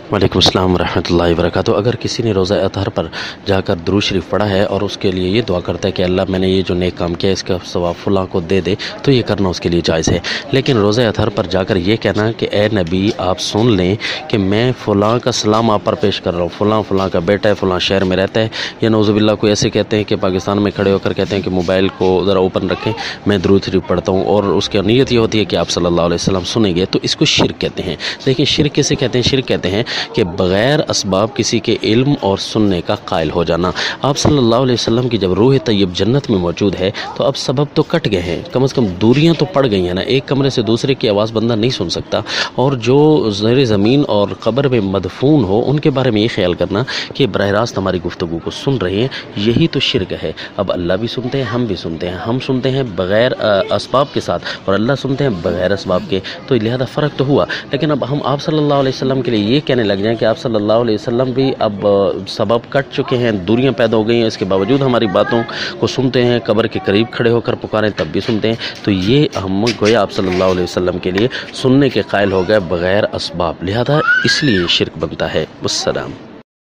वालेकुम अस्सलाम रहमतुल्लाहि व बरकातहू। अगर किसी ने रोज़ा अतहर पर जाकर दुरूद शरीफ पढ़ा है और उसके लिए ये दुआ करता है कि अल्लाह मैंने ये जो नेक काम किया इसका सवाब फ़लाँ को दे दे, तो ये करना उसके लिए जायज़ है। लेकिन रोज़ा अतहर पर जाकर ये कहना कि ए नबी आप सुन लें कि मैं फ़लाँ का सलाम आप पर पेश कर रहा हूँ, फ़लाँ का बेटा है, फ़लाँ शहर में रहता है, या नौज़ुबिल्लाह कोई ऐसे कहते हैं कि पाकिस्तान में खड़े होकर कहते हैं कि मोबाइल को ज़रा ओपन रखें, मैं दुरूद शरीफ पढ़ता हूँ और उसकी नीयत ये होती है कि आप सल्लल्लाहु अलैहि वसल्लम सुनेंगे, तो इसको शिरक कहते हैं। देखिए शिरक किसे कहते हैं? शिरक कहते हैं कि बग़ैर असबाब किसी के इल्म और सुनने का कायल हो जाना। आप सल्लल्लाहु अलैहि वसल्लम की जब रूह तय्यब जन्नत में मौजूद है तो अब सबब तो कट गए हैं, कम से कम दूरियां तो पड़ गई हैं ना। एक कमरे से दूसरे की आवाज़ बंदा नहीं सुन सकता, और जो ज़ेर ज़मीन और कब्र में मदफून हो उनके बारे में ये ख्याल करना कि बराह रास्त हमारी गुफ्तगू को सुन रहे हैं, यही तो शिरक है। अब अल्लाह भी सुनते हैं, हम भी सुनते हैं, हम सुनते हैं बग़ैर असबाब के साथ और अल्लाह सुनते हैं बग़ैर असबाब के, तो लिहाजा फ़र्क तो हुआ। लेकिन अब हम आप सल्लल्लाहु अलैहि वसल्लम के लिए ये कहने लग जाएं कि आप सल्लल्लाहु अलैहि वसल्लम भी अब सबब कट चुके हैं, दूरियां पैदा हो गई हैं, इसके बावजूद हमारी बातों को सुनते हैं, कब्र के करीब खड़े होकर पुकारें तब भी सुनते हैं, तो ये हम गोया आप सल्लल्लाहु अलैहि वसल्लम के लिए सुनने के कायल हो गए बग़ैर असबाब, लिहाजा इसलिए शिरक बनता है। वस्सलाम।